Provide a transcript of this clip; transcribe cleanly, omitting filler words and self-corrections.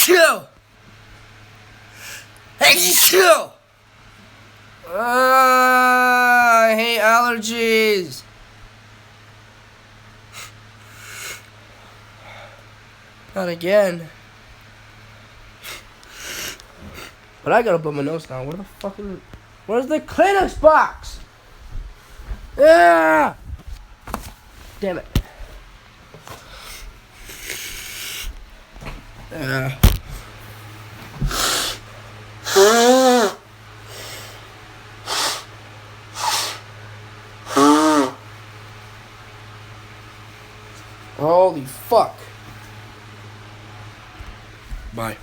Achoo! Achoo! I hate allergies. Not again. But I gotta blow my nose now. Where the fuck is it? Where's the Kleenex box? Yeah! Damn it. Holy fuck. Bye.